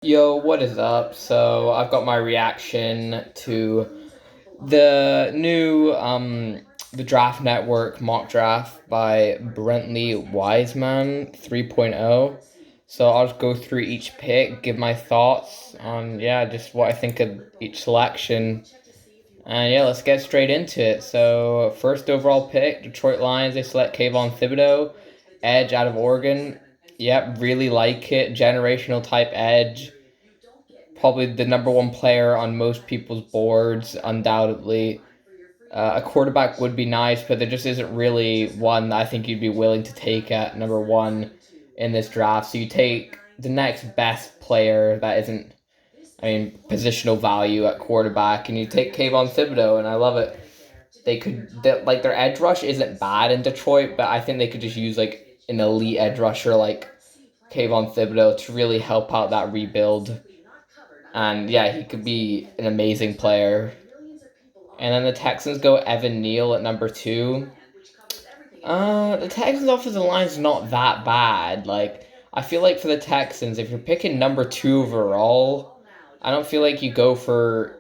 Yo, what is up? So I've got my reaction to the new the Draft Network mock draft by Brentley Wiseman 3.0. So I'll just go through each pick, give my thoughts on just what I think of each selection. And let's get straight into it. So first overall pick, Detroit Lions, they select Kayvon Thibodeau, edge out of Oregon. Yep, really like it. Generational type edge, probably the number one player on most people's boards, undoubtedly. A quarterback would be nice, but there just isn't really one that I think you'd be willing to take at number one in this draft. So you take the next best player that isn't, positional value at quarterback, and you take Kayvon Thibodeau, and I love it. Like their edge rush isn't bad in Detroit, but I think they could just use like an elite edge rusher like Kayvon Thibodeau to really help out that rebuild. And yeah, he could be an amazing player. And then the Texans go Evan Neal at number two. The Texans offensive line is not that bad. Like, I feel like for the Texans, if you're picking number two overall, I don't feel like you go for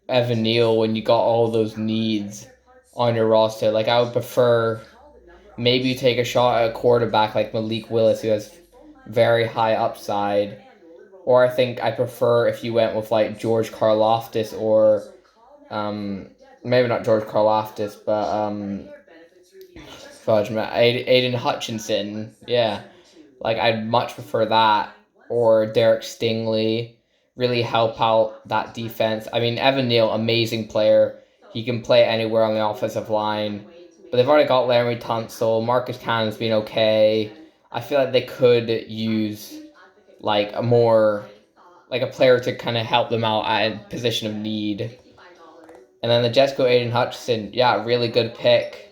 Evan Neal when you got all those needs on your roster. Like, I would prefer maybe you take a shot at a quarterback like Malik Willis, who has very high upside. Or I think I prefer if you went with like George Karlaftis or um maybe not George Karlaftis, but Aiden Hutchinson. Yeah, like I'd much prefer that or Derek Stingley. Really help out that defense. I mean, Evan Neal, amazing player. He can play anywhere on the offensive line. But they've already got Larry Tunsil. Marcus Cannon's been okay. I feel like they could use like a player to kind of help them out at a position of need. And then the Jets go Aiden Hutchinson. Yeah, really good pick.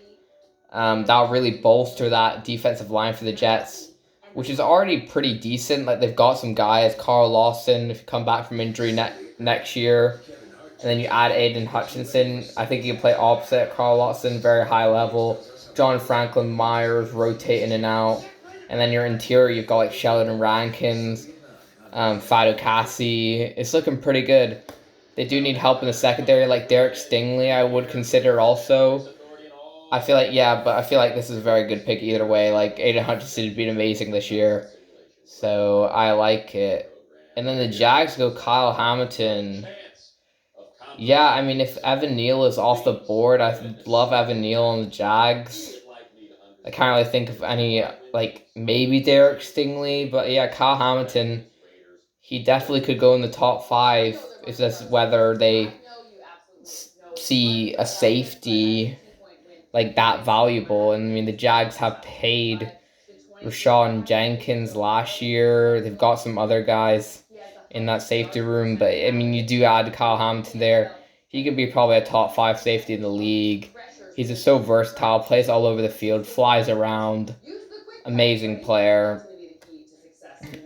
That'll really bolster that defensive line for the Jets, which is already pretty decent. Like they've got some guys, Carl Lawson, if you come back from injury next year, and then you add Aiden Hutchinson. I think you can play opposite Carl Lawson, very high level. John Franklin Myers rotate in and out, and then your interior you've got like Sheldon Rankins, Fido Cassie. It's looking pretty good. They do need help in the secondary, like Derek Stingley. I would consider also. I feel like this is a very good pick either way. Like Aiden Hutchinson has been amazing this year, so I like it. And then the Jags go Kyle Hamilton. Yeah, I mean if Evan Neal is off the board, I love Evan Neal on the Jags. I can't really think of any like maybe Derek Stingley, but yeah, Kyle Hamilton. He definitely could go in the top five. It's just whether they see a safety like that valuable. And I mean, the Jags have paid Rashawn Jenkins last year. They've got some other guys in that safety room, but I mean, you do add Kyle Hamilton there. He could be probably a top five safety in the league. He's just so versatile, plays all over the field, flies around. Amazing player.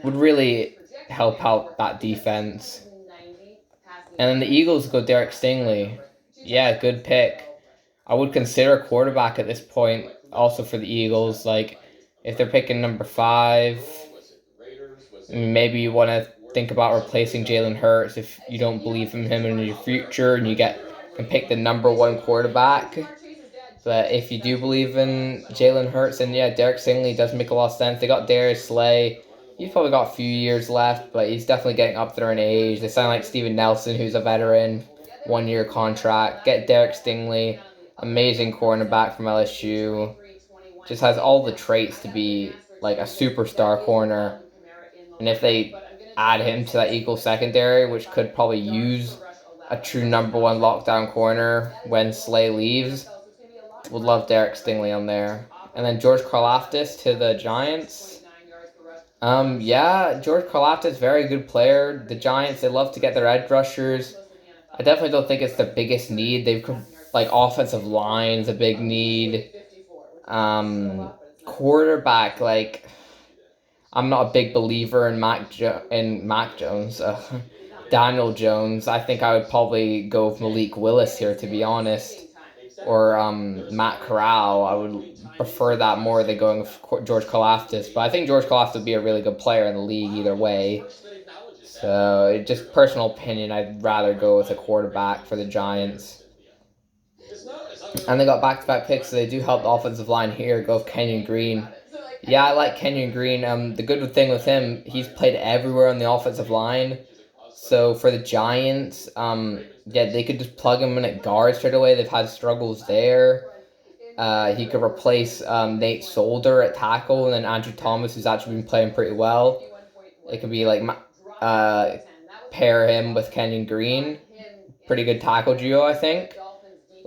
Would really help out that defense. And then the Eagles go Derek Stingley. Yeah, good pick. I would consider a quarterback at this point, also for the Eagles. Like, if they're picking number five, maybe you want to think about replacing Jalen Hurts if you don't believe in him in your future, and can pick the number one quarterback. But if you do believe in Jalen Hurts, then yeah, Derek Stingley does make a lot of sense. They got Darius Slay. He's probably got a few years left, but he's definitely getting up there in age. They sound like Steven Nelson, who's a veteran, 1 year contract. Get Derek Stingley, amazing cornerback from LSU. Just has all the traits to be like a superstar corner. And if they add him to that Eagles secondary, which could probably use a true number one lockdown corner when Slay leaves, would love Derek Stingley on there. And then George Karlaftis to the Giants. Yeah, George Karlaftis, very good player. The Giants, they love to get their edge rushers. I definitely don't think it's the biggest need. They've like offensive line's a big need. Quarterback, like I'm not a big believer in Mac Jones. Daniel Jones. I think I would probably go with Malik Willis here, to be honest, or Matt Corral. I would prefer that more than going with George Karlaftis. But I think George Karlaftis would be a really good player in the league either way. So, just personal opinion, I'd rather go with a quarterback for the Giants. And they got back-to-back picks, so they do help the offensive line here. Go with Kenyon Green. Yeah, I like Kenyon Green. The good thing with him, he's played everywhere on the offensive line. So for the Giants, yeah, they could just plug him in at guard straight away. They've had struggles there. He could replace Nate Solder at tackle, and then Andrew Thomas, who's actually been playing pretty well. It could be like pair him with Kenyon Green. Pretty good tackle duo, I think.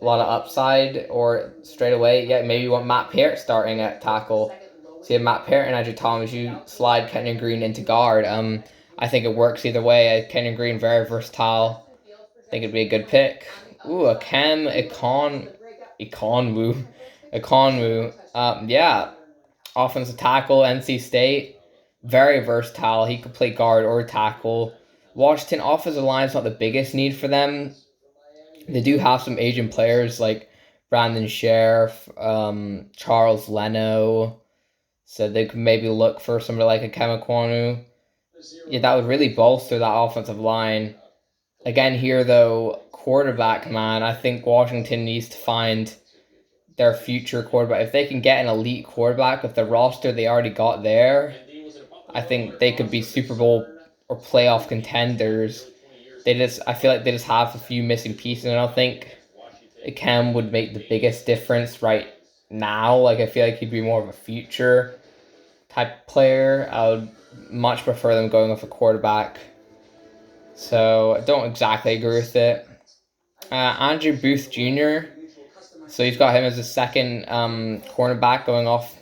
A lot of upside, or straight away, yeah, maybe you want Matt Peart starting at tackle. So you have Matt Peart and Andrew Thomas, you slide Kenyon Green into guard. I think it works either way. Kenyon Green, very versatile. I think it'd be a good pick. Ooh, a Cam Econwu. Yeah, offensive tackle, NC State. Very versatile. He could play guard or tackle. Washington offensive line is not the biggest need for them. They do have some Asian players like Brandon Sheriff, Charles Leno. So they could maybe look for somebody like a Kemakwanu. Yeah, that would really bolster that offensive line. Again, here though, quarterback, man, I think Washington needs to find their future quarterback. If they can get an elite quarterback with the roster they already got there, I think they could be Super Bowl or playoff contenders. I feel like they just have a few missing pieces, and I don't think Cam would make the biggest difference right now. Like, I feel like he'd be more of a future type player. I would much prefer them going with a quarterback. So I don't exactly agree with it. Andrew Booth Jr. So he's got him as a second cornerback going off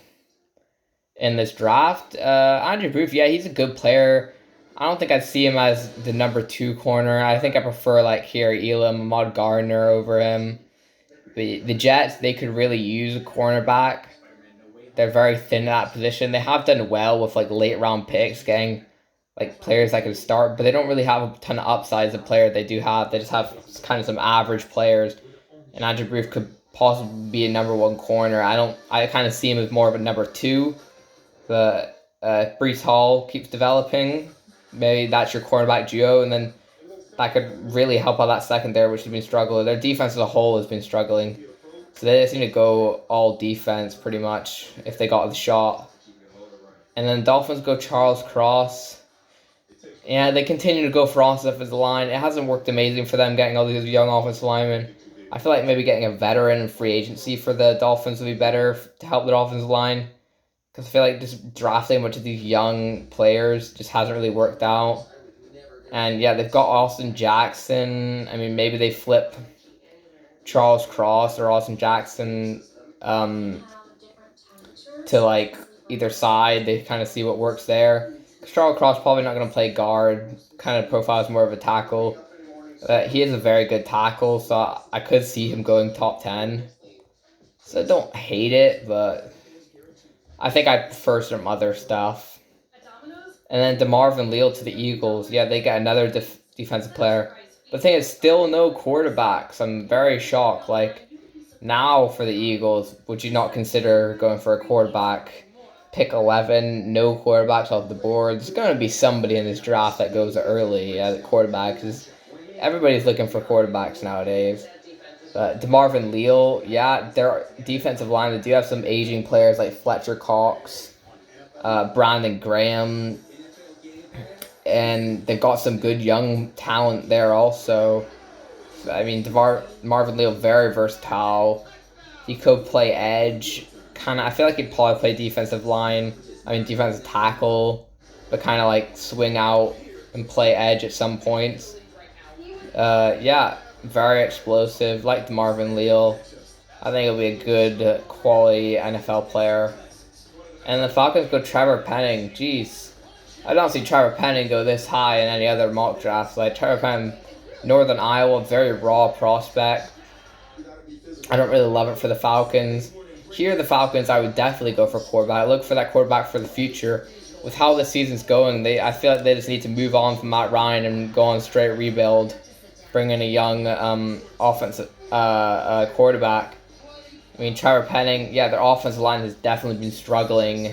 in this draft. Andrew Booth, yeah, he's a good player. I don't think I'd see him as the number 2 corner. I think I prefer like Harry Elam, Ahmad Gardner over him. The Jets, they could really use a cornerback. They're very thin at that position. They have done well with like late round picks, getting like players that can start, but they don't really have a ton of upside as a player they do have. They just have kind of some average players. And Andrew Booth could possibly be a number 1 corner. I kind of see him as more of a number 2. But Breece Hall keeps developing. Maybe that's your cornerback duo, and then that could really help out that secondary, which has been struggling. Their defense as a whole has been struggling. So they just need to go all defense pretty much if they got the shot. And then Dolphins go Charles Cross. Yeah, they continue to go for offensive line. It hasn't worked amazing for them getting all these young offensive linemen. I feel like maybe getting a veteran in free agency for the Dolphins would be better to help their offensive line. Because I feel like just drafting a bunch of these young players just hasn't really worked out. And yeah, they've got Austin Jackson. I mean, maybe they flip Charles Cross or Austin Jackson to like either side. They kind of see what works there. Because Charles Cross probably not going to play guard. Kind of profiles more of a tackle. He is a very good tackle, so I could see him going top 10. So I don't hate it, but I think I prefer some other stuff. And then DeMarvin Leal to the Eagles. Yeah, they get another defensive player. But the thing is, still no quarterbacks. I'm very shocked. Like, now for the Eagles, would you not consider going for a quarterback? Pick 11, no quarterbacks off the board. There's going to be somebody in this draft that goes early at quarterback. Because everybody's looking for quarterbacks nowadays. DeMarvin Leal, yeah, their defensive line, they do have some aging players like Fletcher Cox, Brandon Graham, and they've got some good young talent there also. I mean, Marvin Leal, very versatile. He could play edge. I feel like he'd probably play defensive defensive tackle, but kind of like swing out and play edge at some points. Yeah, very explosive, like DeMarvin Leal. I think it'll be a good quality NFL player. And the Falcons go Trevor Penning. Jeez. I don't see Trevor Penning go this high in any other mock drafts. Like, Trevor Penning, Northern Iowa, very raw prospect. I don't really love it for the Falcons. Here, the Falcons, I would definitely go for quarterback. I look for that quarterback for the future. With how the season's going, I feel like they just need to move on from Matt Ryan and go on straight rebuild. Bring in a young offensive quarterback. I mean, Trevor Penning, yeah, their offensive line has definitely been struggling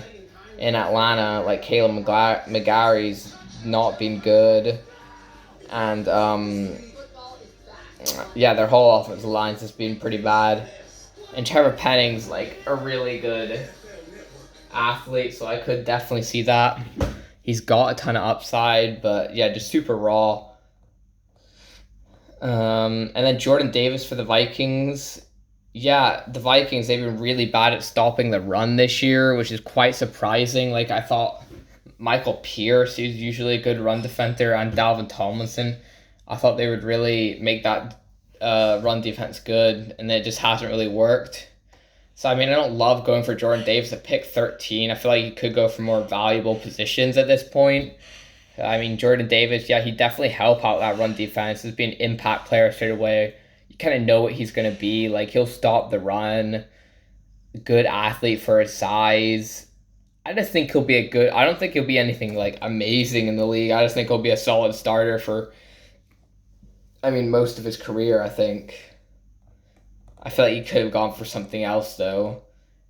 in Atlanta. Like, Caleb McGarry's not been good. And yeah, their whole offensive lines has been pretty bad. And Trevor Penning's like a really good athlete, so I could definitely see that. He's got a ton of upside, but yeah, just super raw. And then Jordan Davis for the Vikings. Yeah, the Vikings, they've been really bad at stopping the run this year, which is quite surprising. Like, I thought Michael Pierce, who's usually a good run defender, and Dalvin Tomlinson, I thought they would really make that run defense good, and it just hasn't really worked. So, I mean, I don't love going for Jordan Davis at pick 13. I feel like he could go for more valuable positions at this point. I mean, Jordan Davis, yeah, he definitely help out that run defense. He's being an impact player straight away. You kind of know what he's going to be. Like, he'll stop the run. Good athlete for his size. I just think he'll be a good... I don't think he'll be anything, like, amazing in the league. I just think he'll be a solid starter for, I mean, most of his career, I think. I feel like he could have gone for something else, though.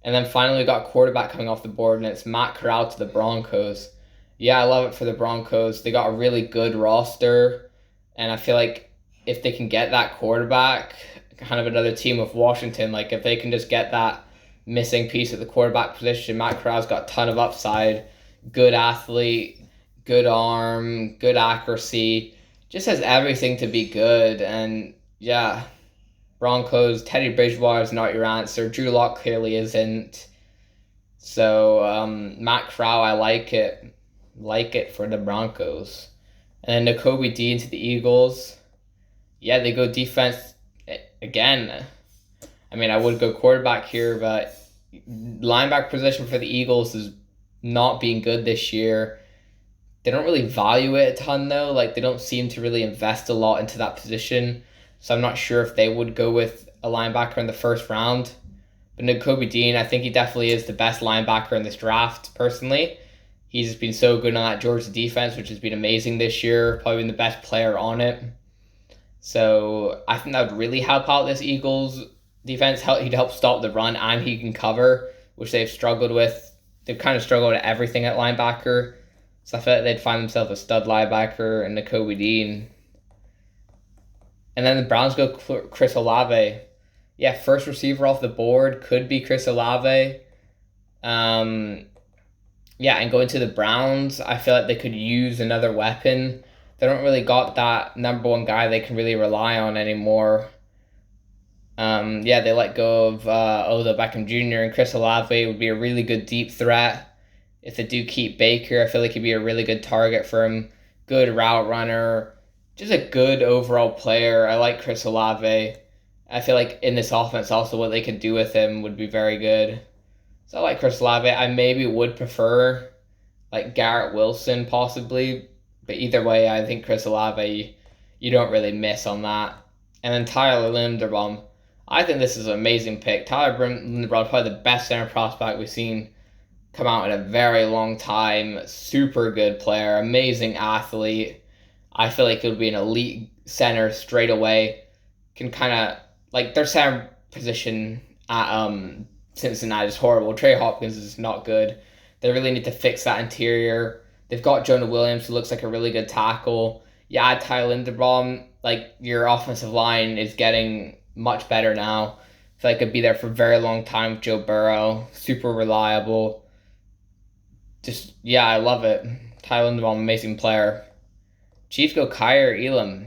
And then finally we got quarterback coming off the board, and it's Matt Corral to the Broncos. Yeah, I love it for the Broncos. They got a really good roster, and I feel like if they can get that quarterback, kind of another team with Washington, like if they can just get that missing piece at the quarterback position, Matt Corral's got a ton of upside, good athlete, good arm, good accuracy, just has everything to be good. And yeah, Broncos, Teddy Bridgewater is not your answer. Drew Lock clearly isn't. So Matt Corral, I like it. Like it for the Broncos. And then Nakobe Dean to the Eagles. Yeah, they go defense again. I mean, I would go quarterback here, but linebacker position for the Eagles is not being good this year. They don't really value it a ton, though. Like, they don't seem to really invest a lot into that position. So I'm not sure if they would go with a linebacker in the first round. But Nakobe Dean, I think he definitely is the best linebacker in this draft, personally. He's been so good on that Georgia defense, which has been amazing this year. Probably been the best player on it. So I think that would really help out this Eagles defense. He'd help stop the run, and he can cover, which they've struggled with. They've kind of struggled at everything at linebacker. So I feel like they'd find themselves a stud linebacker in Nakobe Dean. And then the Browns go Chris Olave. Yeah, first receiver off the board could be Chris Olave. Yeah, and going to the Browns, I feel like they could use another weapon. They don't really got that number one guy they can really rely on anymore. Yeah, they let go of Odell Beckham Jr. and Chris Olave would be a really good deep threat. If they do keep Baker, I feel like he'd be a really good target for him. Good route runner. Just a good overall player. I like Chris Olave. I feel like in this offense also what they could do with him would be very good. So I like Chris Olave. I maybe would prefer like Garrett Wilson possibly. But either way, I think Chris Olave, you don't really miss on that. And then Tyler Linderbaum. I think this is an amazing pick. Tyler Linderbaum, probably the best center prospect we've seen come out in a very long time. Super good player. Amazing athlete. I feel like he'll be an elite center straight away. Can kind of, like, their center position at Cincinnati is horrible. Trey Hopkins is not good. They really need to fix that interior. They've got Jonah Williams, who looks like a really good tackle. Yeah, Tyler Linderbaum, like, your offensive line is getting much better now. I feel like it'd be there for a very long time with Joe Burrow. Super reliable. Just, yeah, I love it. Tyler Linderbaum, amazing player. Chiefs go Kyer Elam.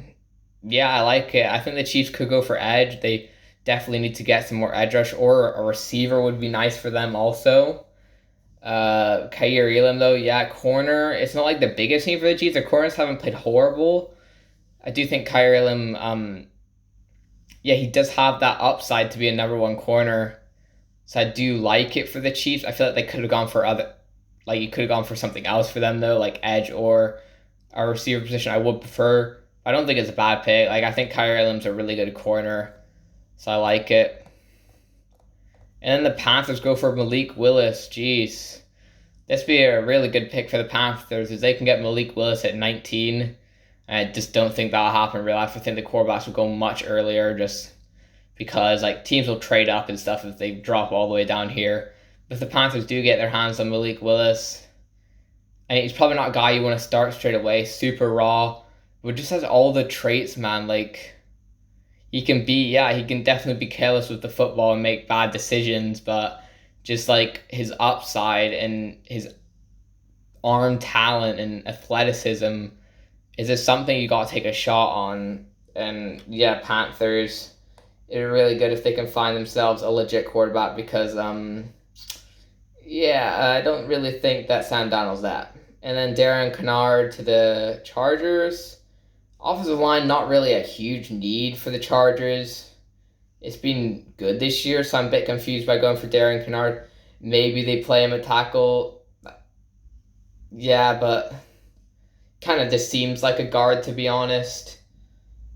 Yeah, I like it. I think the Chiefs could go for edge. They definitely need to get some more edge rush, or a receiver would be nice for them also. Kyer Elam, though, yeah, corner. It's not like the biggest need for the Chiefs. Their corners haven't played horrible. I do think Kyer Elam, yeah, he does have that upside to be a number one corner. So I do like it for the Chiefs. I feel like they could have gone for you could have gone for something else for them, though, like edge or a receiver position. I would prefer. I don't think it's a bad pick. Like, I think Kyer Elam's a really good corner. So I like it. And then the Panthers go for Malik Willis. Jeez. This would be a really good pick for the Panthers if they can get Malik Willis at 19. I just don't think that'll happen in real life. I think the quarterbacks will go much earlier just because, like, teams will trade up and stuff if they drop all the way down here. But if the Panthers do get their hands on Malik Willis, And he's probably not a guy you want to start straight away. Super raw, but just has all the traits, man. Like he can definitely be careless with the football and make bad decisions, but just like his upside and his arm talent and athleticism is just something you got to take a shot on. And yeah, Panthers, it'd be really good if they can find themselves a legit quarterback because yeah, I don't really think that Sam Darnold's that. And then Darren Kennard to the Chargers. Offensive line, not really a huge need for the Chargers. It's been good this year, so I'm a bit confused by going for Darren Kennard. Maybe they play him at tackle. Yeah, but kind of just seems like a guard, to be honest.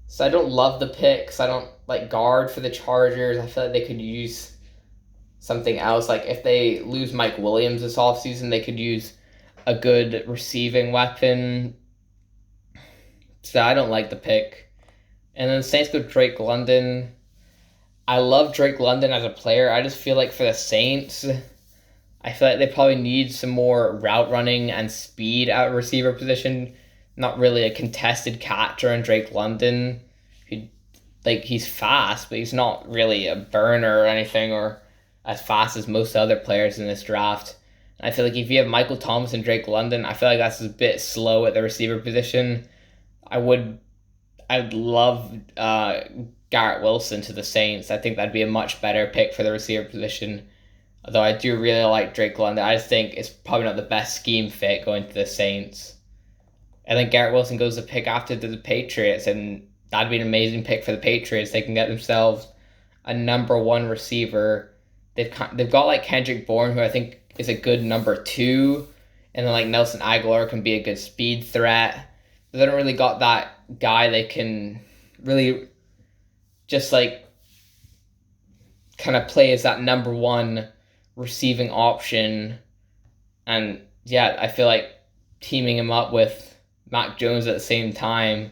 So I don't love the picks. I don't like guard for the Chargers. I feel like they could use something else. Like if they lose Mike Williams this offseason, they could use a good receiving weapon. So I don't like the pick. And then Saints go Drake London. I love Drake London as a player. I just feel like for the Saints, I feel like they probably need some more route running and speed at receiver position. Not really a contested catcher in Drake London. He's fast, but he's not really a burner or anything or as fast as most other players in this draft. And I feel like if you have Michael Thomas and Drake London, I feel like that's a bit slow at the receiver position. I'd love Garrett Wilson to the Saints. I think that'd be a much better pick for the receiver position. Although I do really like Drake London. I just think it's probably not the best scheme fit going to the Saints. And then Garrett Wilson goes to pick after the Patriots, and that'd be an amazing pick for the Patriots. They can get themselves a number one receiver. They've got like Kendrick Bourne, who I think is a good number two, and then like Nelson Aguilar can be a good speed threat. But they don't really got that guy they can really just like kind of play as that number one receiving option. And yeah, I feel like teaming him up with Mac Jones at the same time,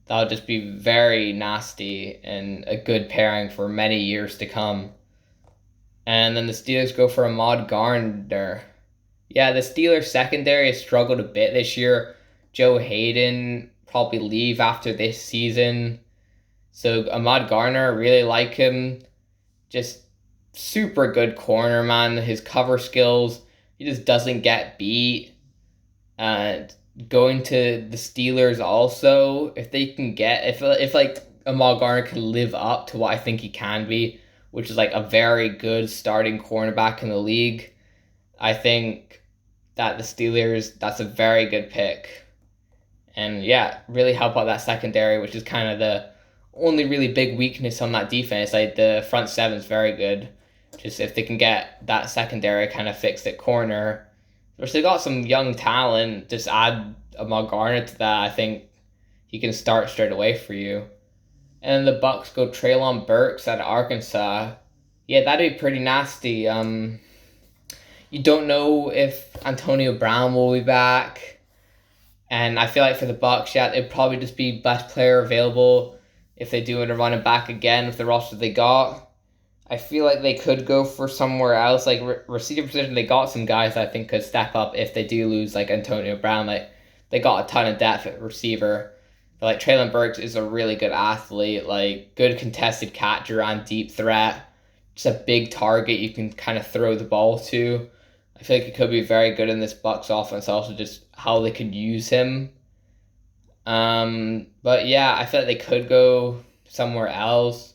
that'll just be very nasty and a good pairing for many years to come. And then the Steelers go for Ahmad Gardner. Yeah, the Steelers secondary has struggled a bit this year. Joe Hayden probably leave after this season. So Ahmad Gardner, I really like him. Just super good corner, man. His cover skills, he just doesn't get beat. And going to the Steelers also, if they can get if like Ahmad Gardner can live up to what I think he can be, which is like a very good starting cornerback in the league, I think that the Steelers, that's a very good pick. And yeah, really help out that secondary, which is kind of the only really big weakness on that defense. Like the front seven is very good. Just if they can get that secondary kind of fixed at corner, which they got some young talent, just add Ahmad Gardner to that. I think he can start straight away for you. And the Bucks go Treylon Burks out of Arkansas. Yeah, that'd be pretty nasty. You don't know if Antonio Brown will be back. And I feel like for the Bucks, yeah, it'd probably just be best player available if they do want to run it back again with the roster they got. I feel like they could go for somewhere else, like receiver position. They got some guys I think could step up if they do lose, like Antonio Brown. Like they got a ton of depth at receiver. But like Treylon Burks is a really good athlete, like good contested catcher and deep threat. Just a big target you can kind of throw the ball to. I feel like he could be very good in this Bucks offense. Also, just how they could use him. But yeah, I feel like they could go somewhere else.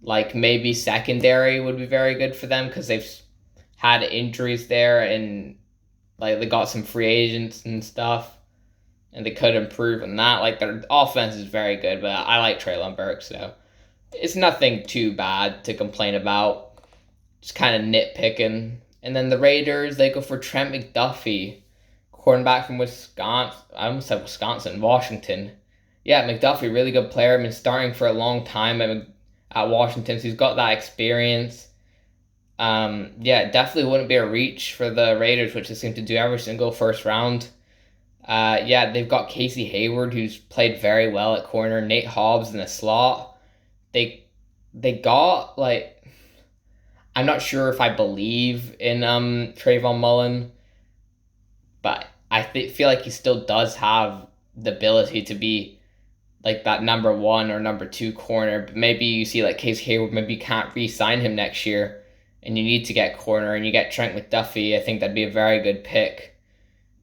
Like maybe secondary would be very good for them because they've had injuries there and like they got some free agents and stuff, and they could improve on that. Like their offense is very good, but I like Treylon Burks, so it's nothing too bad to complain about. Just kind of nitpicking. And then the Raiders, they go for Trent McDuffie, cornerback from Wisconsin. I almost said Wisconsin, Washington. Yeah, McDuffie, really good player. Been starting for a long time at Washington, so he's got that experience. Yeah, definitely wouldn't be a reach for the Raiders, which they seem to do every single first round. Yeah, they've got Casey Hayward, who's played very well at corner. Nate Hobbs in the slot. They got like, I'm not sure if I believe in Trayvon Mullen, but feel like he still does have the ability to be like that number one or number two corner. But maybe you see like Case Hayward, maybe you can't re-sign him next year, and you need to get corner, and you get Trent McDuffie. I think that'd be a very good pick.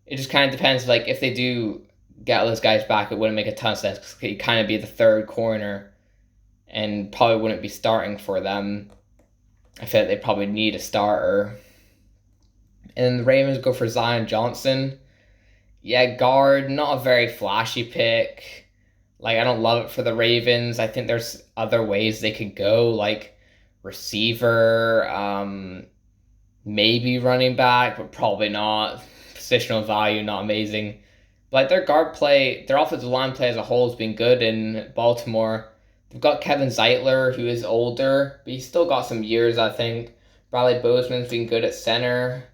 It just kind of depends. Like if they do get all those guys back, it wouldn't make a ton of sense because he'd kind of be the third corner, and probably wouldn't be starting for them. I feel like they probably need a starter. And then the Ravens go for Zion Johnson. Yeah, guard, not a very flashy pick. Like, I don't love it for the Ravens. I think there's other ways they could go, like receiver, maybe running back, but probably not. Positional value, not amazing. But like their guard play, their offensive line play as a whole has been good in Baltimore. They've got Kevin Zeitler, who is older, but he's still got some years, I think. Bradley Bozeman's been good at center.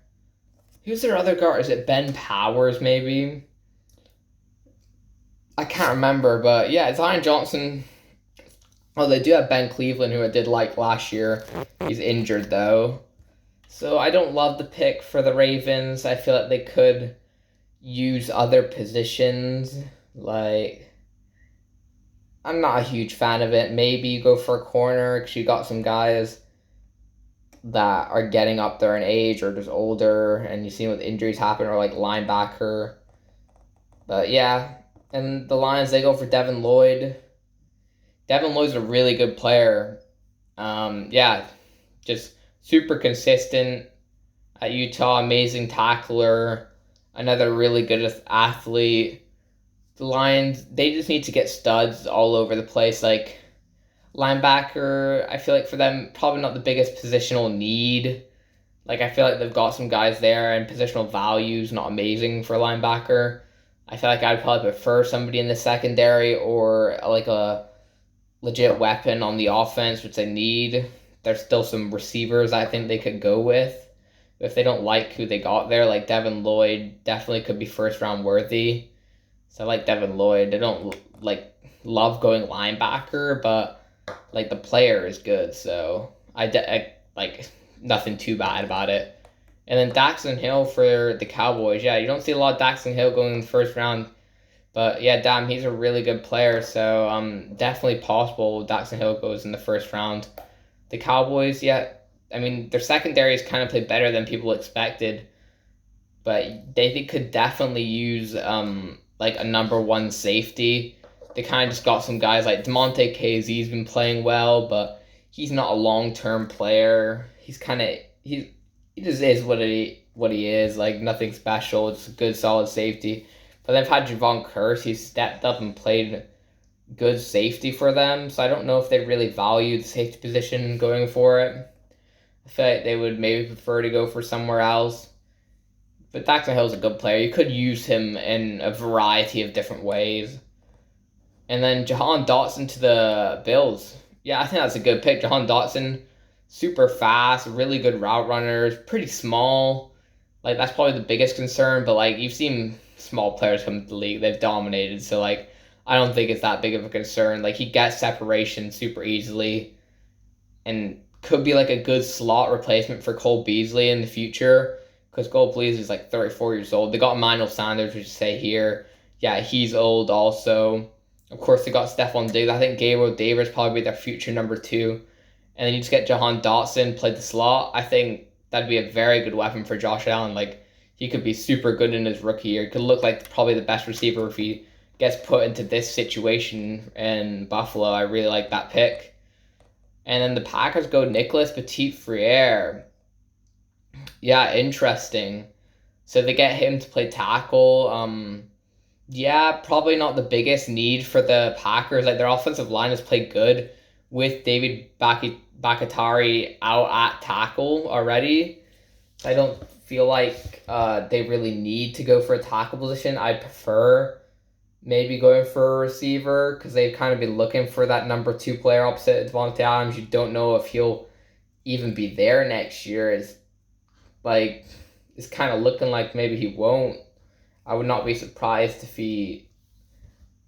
Who's their other guard? Is it Ben Powers, maybe? I can't remember, but yeah, Zion Johnson. Oh, they do have Ben Cleveland, who I did like last year. He's injured, though. So I don't love the pick for the Ravens. I feel like they could use other positions. Like, I'm not a huge fan of it. Maybe you go for a corner because you got some guys that are getting up there in age or just older, and you see what injuries happen, or like linebacker. But yeah, and the Lions, they go for Devin Lloyd. Devin Lloyd's a really good player. Yeah, just super consistent at Utah, amazing tackler, another really good athlete. The Lions, they just need to get studs all over the place. Like, linebacker, I feel like for them, probably not the biggest positional need. Like, I feel like they've got some guys there, and positional value's not amazing for linebacker. I feel like I'd probably prefer somebody in the secondary or like a legit weapon on the offense, which they need. There's still some receivers I think they could go with. If they don't like who they got there, like Devin Lloyd definitely could be first round worthy. So I like Devin Lloyd. I don't like love going linebacker, but like the player is good, so I like nothing too bad about it. And then Daxton Hill for the Cowboys. Yeah, you don't see a lot of Daxton Hill going in the first round, but yeah, damn, he's a really good player. So definitely possible Daxton Hill goes in the first round. The Cowboys, yeah, I mean their secondary has kind of played better than people expected, but they could definitely use like a number one safety. They kind of just got some guys like DeMonte Casey's been playing well, but he's not a long-term player. He's kind of he just is what he is, like nothing special. It's a good solid safety. But they've had Javon Curse. He's stepped up and played good safety for them. So I don't know if they really value the safety position going for it. I feel like they would maybe prefer to go for somewhere else. But Daxton Hill's a good player. You could use him in a variety of different ways. And then Jahan Dotson to the Bills. Yeah, I think that's a good pick. Jahan Dotson, super fast, really good route runners, pretty small. Like, that's probably the biggest concern. But, like, you've seen small players come to the league. They've dominated. So, like, I don't think it's that big of a concern. Like, he gets separation super easily. And could be, like, a good slot replacement for Cole Beasley in the future. Because Cole Beasley is, like, 34 years old. They got Emmanuel Sanders, which say here. Yeah, he's old also. Of course, they got Stephon Diggs. I think Gabriel Davis probably be their future number 2. And then you just get Jahan Dotson, play the slot. I think that'd be a very good weapon for Josh Allen. Like, he could be super good in his rookie year. He could look like probably the best receiver if he gets put into this situation in Buffalo. I really like that pick. And then the Packers go Nicholas Petite Freire. Yeah, interesting. So they get him to play tackle. Yeah, probably not the biggest need for the Packers. Like, their offensive line has played good with David Bakhtiari out at tackle already. I don't feel like they really need to go for a tackle position. I prefer maybe going for a receiver because they've kind of been looking for that number 2 player opposite Devontae Adams. You don't know if he'll even be there next year. It's kind of looking like maybe he won't. I would not be surprised if he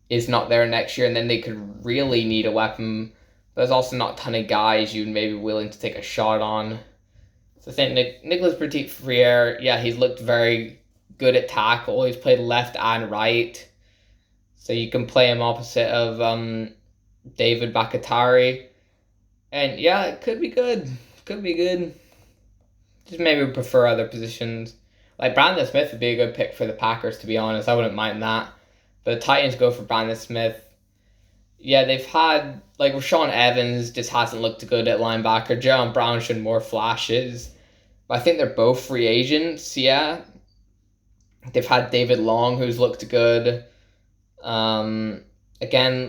is not there next year, and then they could really need a weapon. There's also not a ton of guys you'd maybe willing to take a shot on. So I think Nicholas Petit Freire, yeah, he's looked very good at tackle. He's played left and right. So you can play him opposite of David Bakatari. And yeah, it could be good. Could be good. Just maybe prefer other positions. Like Brandon Smith would be a good pick for the Packers, to be honest. I wouldn't mind that. But the Titans go for Brandon Smith. Yeah, they've had, like, Rashawn Evans just hasn't looked good at linebacker. Jaron Brown showed more flashes. But I think they're both free agents, yeah. They've had David Long, who's looked good. Again,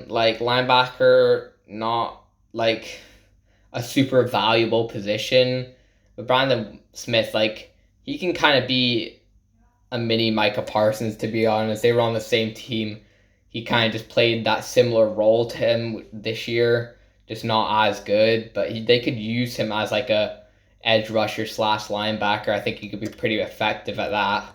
like, linebacker, not, like, a super valuable position. But Brandon Smith, like, he can kind of be a mini Micah Parsons, to be honest. They were on the same team. He kind of just played that similar role to him this year, just not as good. But they could use him as like a edge rusher slash linebacker. I think he could be pretty effective at that.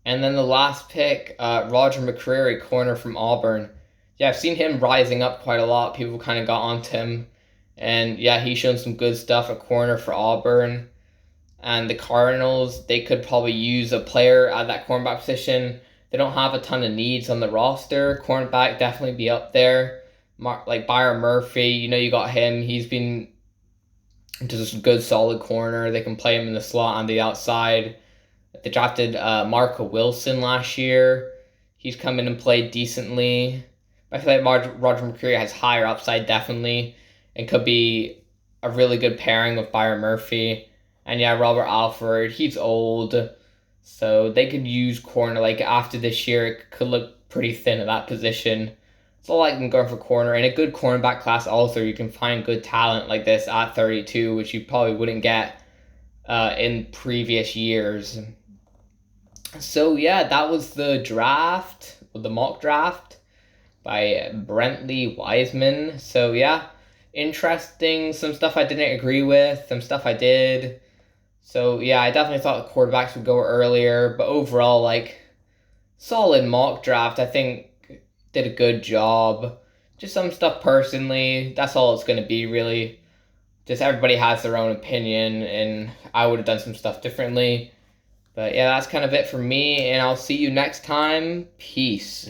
And then the last pick, Roger Mccreary, corner from Auburn. Yeah, I've seen him rising up quite a lot. People kind of got onto him. And yeah, he's shown some good stuff at corner for Auburn. And the Cardinals, they could probably use a player at that cornerback position. They don't have a ton of needs on the roster. Cornerback definitely be up there. Like Byron Murphy, you got him. He's been just a good, solid corner. They can play him in the slot on the outside. They drafted Marco Wilson last year. He's come in and played decently. I feel like Roger Mccreary has higher upside, definitely, and could be a really good pairing with Byron Murphy. And yeah, Robert Alford, he's old. So they could use corner. Like after this year, it could look pretty thin at that position. So I like them going for corner. And a good cornerback class also, you can find good talent like this at 32, which you probably wouldn't get in previous years. So yeah, that was the draft, the mock draft by Brentley Wiseman. So yeah, interesting. Some stuff I didn't agree with, some stuff I did. So yeah, I definitely thought the quarterbacks would go earlier, but overall, like, solid mock draft. I think did a good job. Just some stuff personally. That's all it's gonna be, really. Just everybody has their own opinion, and I would have done some stuff differently. But yeah, that's kind of it for me, and I'll see you next time. Peace.